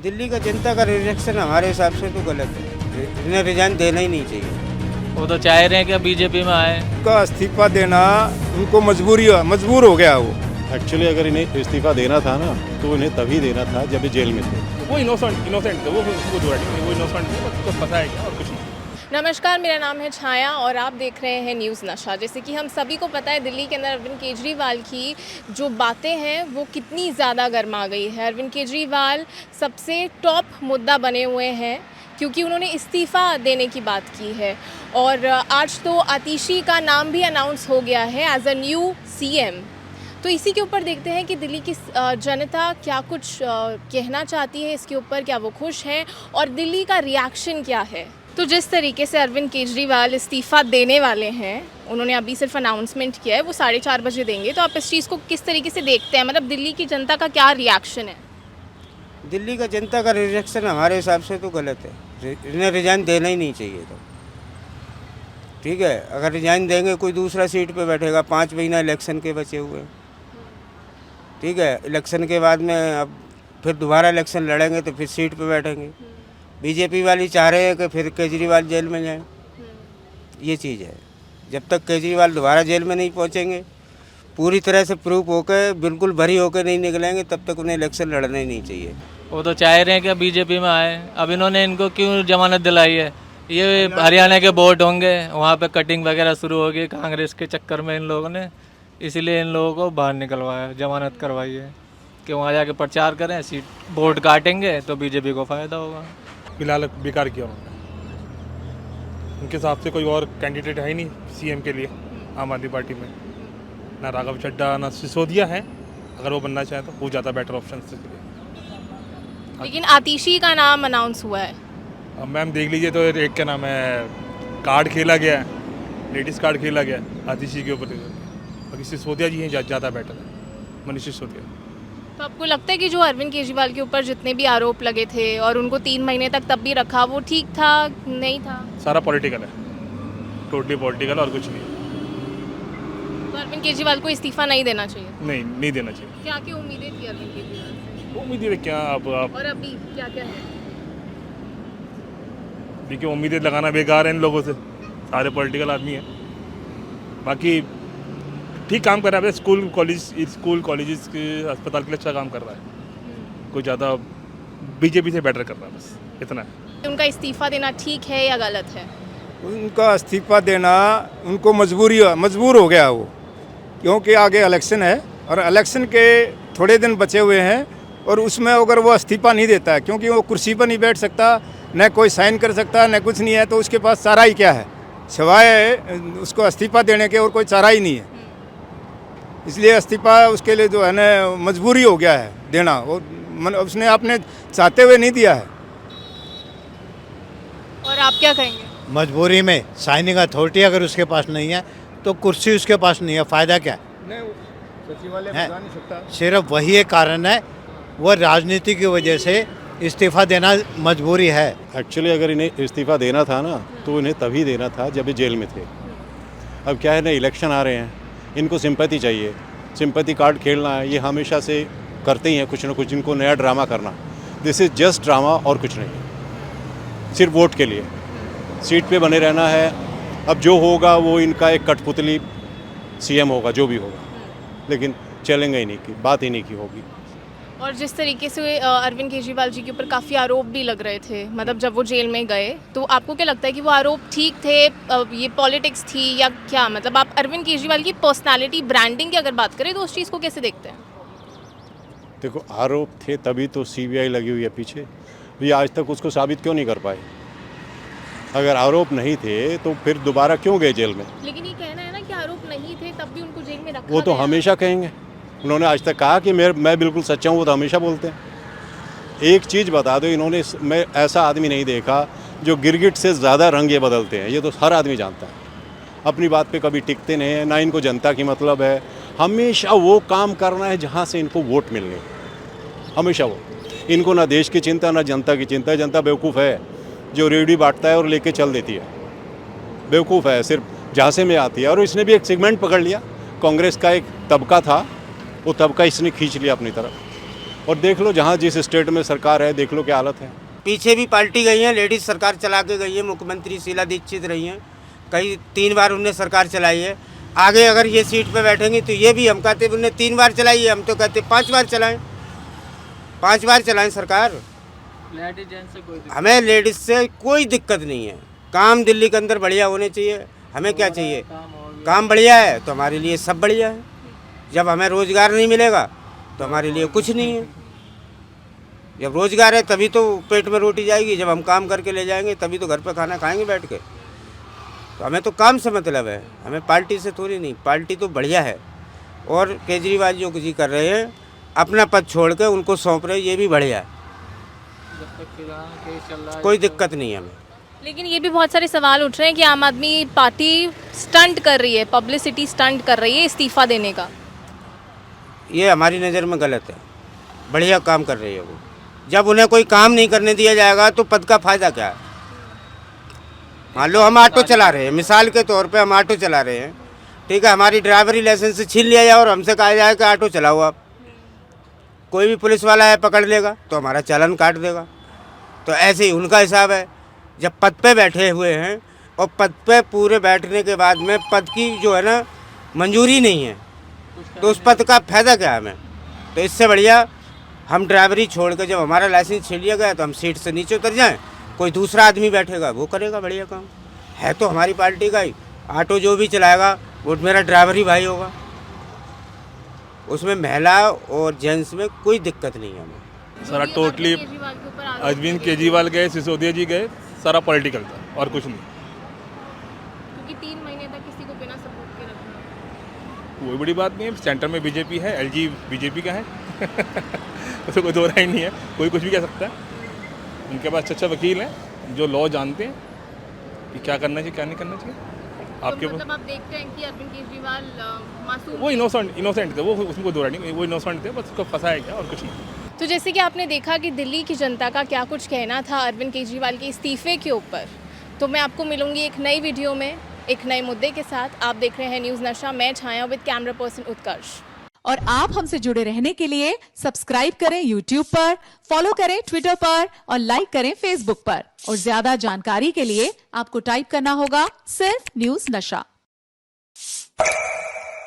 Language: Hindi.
दिल्ली का जनता का रिजेक्शन हमारे हिसाब से तो गलत है। इन्हें रिजाइन देना ही नहीं चाहिए। वो तो चाह रहे हैं कि बीजेपी में आए। उनका इस्तीफा देना उनको मजबूर हो गया वो। एक्चुअली अगर इन्हें इस्तीफा देना था ना तो इन्हें तभी देना था जब ये जेल में थे। वो इनोसेंट थे, वो इनोसेंट थे, बस पता है क्या और कुछ नहीं। नमस्कार, मेरा नाम है छाया और आप देख रहे हैं न्यूज़ नशा। जैसे कि हम सभी को पता है, दिल्ली के अंदर अरविंद केजरीवाल की जो बातें हैं वो कितनी ज़्यादा गर्मा गई है। अरविंद केजरीवाल सबसे टॉप मुद्दा बने हुए हैं क्योंकि उन्होंने इस्तीफ़ा देने की बात की है और आज तो आतिशी का नाम भी अनाउंस हो गया है एज अ न्यू सीएम। तो इसी के ऊपर देखते हैं कि दिल्ली की जनता क्या कुछ कहना चाहती है इसके ऊपर, क्या वो खुश है और दिल्ली का रिएक्शन क्या है। तो जिस तरीके से अरविंद केजरीवाल इस्तीफ़ा देने वाले हैं, उन्होंने अभी सिर्फ अनाउंसमेंट किया है, वो 4:30 बजे देंगे। तो आप इस चीज़ को किस तरीके से देखते हैं, मतलब दिल्ली की जनता का क्या रिएक्शन है? दिल्ली का जनता का रिजेक्शन हमारे हिसाब से तो गलत है। इन्हें रिजाइन देना ही नहीं चाहिए था। ठीक है, अगर रिजाइन देंगे कोई दूसरा सीट पे बैठेगा। 5 महीना इलेक्शन के बचे हुए हैं। ठीक है, इलेक्शन के बाद में अब फिर दोबारा इलेक्शन लड़ेंगे तो फिर सीट पे बैठेंगे। बीजेपी वाली चाह रहे हैं कि फिर केजरीवाल जेल में जाएं। ये चीज़ है। जब तक केजरीवाल दोबारा जेल में नहीं पहुंचेंगे, पूरी तरह से प्रूफ होकर बिल्कुल भरी होकर नहीं निकलेंगे, तब तक उन्हें इलेक्शन लड़ना ही नहीं चाहिए। वो तो चाह रहे हैं कि बीजेपी में आए। अब इन्होंने इनको क्यों जमानत दिलाई है? ये हरियाणा के वोट होंगे, वहाँ पे कटिंग वगैरह शुरू होगी कांग्रेस के चक्कर में इन लोगों ने, इसीलिए इन लोगों को बाहर निकलवाया, जमानत करवाई है कि वहाँ जाके प्रचार करें, सीट वोट काटेंगे तो बीजेपी को फ़ायदा होगा। फिलहाल बेकार किया उन्होंने। उनके हिसाब से कोई और कैंडिडेट है ही नहीं सीएम के लिए आम आदमी पार्टी में। ना राघव चड्ढा ना सिसोदिया है। अगर वो बनना चाहे तो वो ज़्यादा बेटर ऑप्शन के लिए। लेकिन आतिशी का नाम अनाउंस हुआ है। अब मैम देख लीजिए, तो एक क्या नाम है, कार्ड खेला गया है, लेडीज़ कार्ड खेला गया है आतिशी के ऊपर। बाकी सिसोदिया जी हैं ज़्यादा बेटर है, मनीष सिसोदिया। तो आपको लगता है कि जो अरविंद केजरीवाल के ऊपर जितने भी आरोप लगे थे और उनको 3 महीने तक तब भी रखा, वो ठीक था, नहीं था? सारा पॉलिटिकल है, टोटली पॉलिटिकल और कुछ नहीं। तो अरविंद केजरीवाल को इस्तीफा नहीं देना चाहिए? नहीं देना चाहिए। क्या क्या उम्मीदें थी अरविंद केजरीवाल से? उम्मीदें क्या अब और अभी क्या क्या है? देखिए, उम्मीदें लगाना बेकार है इन लोगों से, सारे पॉलिटिकल आदमी हैं। बाकी ठीक काम कर रहा है, स्कूल कॉलेजेस के अस्पताल के लिए अच्छा काम कर रहा है। कोई ज़्यादा बीजेपी से बेटर कर रहा है, बस इतना है। उनका इस्तीफा देना ठीक है या गलत है? उनका इस्तीफा देना उनको मजबूर हो गया वो, क्योंकि आगे इलेक्शन है और इलेक्शन के थोड़े दिन बचे हुए हैं और उसमें अगर वो इस्तीफा नहीं देता है, क्योंकि वो कुर्सी पर नहीं बैठ सकता, न कोई साइन कर सकता, न कुछ नहीं है, तो उसके पास चारा ही क्या है सिवाय उसको इस्तीफा देने के, और कोई चारा ही नहीं है। इसलिए इस्तीफा उसके लिए जो है ना मजबूरी हो गया है देना। वो उसने अपने चाहते हुए नहीं दिया है। और आप क्या कहेंगे? मजबूरी में साइनिंग अथॉरिटी अगर उसके पास नहीं है तो कुर्सी उसके पास नहीं है, फ़ायदा क्या है? सिर्फ वही एक कारण है, वो राजनीति की वजह से इस्तीफा देना मजबूरी है। एक्चुअली अगर इन्हें इस्तीफा देना था ना तो इन्हें तभी देना था जब ये जेल में थे। अब क्या है ना, इलेक्शन आ रहे हैं, इनको सिंपैथी चाहिए, सिंपैथी कार्ड खेलना है। ये हमेशा से करते ही हैं कुछ ना कुछ, इनको नया ड्रामा करना। दिस इज़ जस्ट ड्रामा और कुछ नहीं, सिर्फ वोट के लिए सीट पे बने रहना है। अब जो होगा वो इनका एक कठपुतली सीएम होगा, जो भी होगा, लेकिन चलेंगे ही नहीं की बात ही नहीं की होगी। और जिस तरीके से अरविंद केजरीवाल जी के ऊपर काफ़ी आरोप भी लग रहे थे, मतलब जब वो जेल में गए, तो आपको क्या लगता है कि वो आरोप ठीक थे, ये पॉलिटिक्स थी या क्या? मतलब आप अरविंद केजरीवाल की पर्सनालिटी, ब्रांडिंग की अगर बात करें तो उस चीज़ को कैसे देखते हैं? देखो, आरोप थे तभी तो सीबीआई लगी हुई है पीछे। ये आज तक उसको साबित क्यों नहीं कर पाए? अगर आरोप नहीं थे तो फिर दोबारा क्यों गए जेल में? लेकिन ये कहना है ना कि आरोप नहीं थे तब भी उनको जेल में रखा वो तो गया। हमेशा कहेंगे। उन्होंने आज तक कहा कि मैं बिल्कुल सच्चा हूँ, वो तो हमेशा बोलते हैं। एक चीज़ बता दो, इन्होंने मैं ऐसा आदमी नहीं देखा जो गिरगिट से ज़्यादा रंग ये बदलते हैं। ये तो हर आदमी जानता है। अपनी बात पे कभी टिकते नहीं हैं, ना इनको जनता की मतलब है। हमेशा वो काम करना है जहाँ से इनको वोट मिलने, हमेशा वो। इनको ना देश की चिंता ना जनता की चिंता। जनता बेवकूफ़ है जो रेवड़ी बांटता है और लेके चल देती है, बेवकूफ़ है, सिर्फ झांसे में आती है। और इसने भी एक सेगमेंट पकड़ लिया, कांग्रेस का एक तबका था, वो तबका इसने खींच लिया अपनी तरफ। और देख लो जहाँ जिस स्टेट में सरकार है, देख लो क्या हालत है। पीछे भी पार्टी गई है, लेडीज सरकार चला के गई है, मुख्यमंत्री शीला दीक्षित रही हैं, कई 3 बार उनने सरकार चलाई है। आगे अगर ये सीट पे बैठेंगी तो ये भी हम कहते उनने 3 बार चलाई है, हम तो कहते 5 बार चलाएं, 5 बार चलाएं सरकार। हमें लेडीज से कोई दिक्कत नहीं है, काम दिल्ली के अंदर बढ़िया होने चाहिए। हमें क्या चाहिए, काम बढ़िया है तो हमारे लिए सब बढ़िया है। जब हमें रोज़गार नहीं मिलेगा तो हमारे लिए कुछ नहीं है। जब रोज़गार है तभी तो पेट में रोटी जाएगी, जब हम काम करके ले जाएंगे तभी तो घर पे खाना खाएंगे बैठ के। तो हमें तो काम से मतलब है, हमें पार्टी से थोड़ी नहीं। पार्टी तो बढ़िया है, और केजरीवाल जो कुछ कर रहे हैं अपना पद छोड़ के उनको सौंप रहे, ये भी बढ़िया है, कोई दिक्कत नहीं है हमें। लेकिन ये भी बहुत सारे सवाल उठ रहे हैं कि आम आदमी पार्टी स्टंट कर रही है, पब्लिसिटी स्टंट कर रही है इस्तीफा देने का। ये हमारी नज़र में गलत है, बढ़िया काम कर रही है वो। जब उन्हें कोई काम नहीं करने दिया जाएगा तो पद का फ़ायदा क्या है। मान लो हम ऑटो चला रहे हैं, मिसाल के तौर पे हम ऑटो चला रहे हैं, ठीक है, हमारी ड्राइवरी लाइसेंस से छीन लिया जाए और हमसे कहा जाए कि ऑटो चलाओ आप। कोई भी पुलिस वाला है पकड़ लेगा तो हमारा चालान काट देगा। तो ऐसे ही उनका हिसाब है। जब पद पे बैठे हुए हैं और पद पे पूरे बैठने के बाद में पद की जो है ना मंजूरी नहीं है, तो उस पद का फ़ायदा क्या है हमें। तो इससे बढ़िया हम ड्राइवरी छोड़ के जब हमारा लाइसेंस छीन लिया गया तो हम सीट से नीचे उतर जाएं, कोई दूसरा आदमी बैठेगा वो करेगा बढ़िया काम। है तो हमारी पार्टी का ही, ऑटो जो भी चलाएगा वो मेरा ड्राइवरी भाई होगा, उसमें महिला और जेंट्स में कोई दिक्कत नहीं है हमें। सारा टोटली अरविंद केजरीवाल गए, सिसोदिया जी गए, सारा पॉलिटिकल था और कुछ नहीं। क्योंकि 3 महीने तक किसी को बिना सपोर्ट के रखना कोई बड़ी बात नहीं है। सेंटर में बीजेपी है, एलजी बीजेपी का है उसमें कोई दो राय नहीं है, कोई कुछ भी कह सकता है। उनके पास अच्छा वकील हैं जो लॉ जानते हैं कि क्या करना चाहिए क्या नहीं करना चाहिए। आपके तो मतलब आप देखते हैं कि अरविंद केजरीवाल मासूम, वो इनोसेंट थे, वो उसमें कोई दो राय नहीं, वो इनोसेंट थे, बस उसको फंसाया गया और कुछ नहीं। तो जैसे कि आपने देखा कि दिल्ली की जनता का क्या कुछ कहना था अरविंद केजरीवाल के इस्तीफे के ऊपर। तो मैं आपको मिलूंगी एक नई वीडियो में एक नए मुद्दे के साथ। आप देख रहे हैं न्यूज़ नशा, मैं छाया विद कैमरा पर्सन उत्कर्ष। और आप हमसे जुड़े रहने के लिए सब्सक्राइब करें YouTube पर, फॉलो करें Twitter पर और लाइक करें Facebook पर। और ज्यादा जानकारी के लिए आपको टाइप करना होगा सिर्फ न्यूज़ नशा।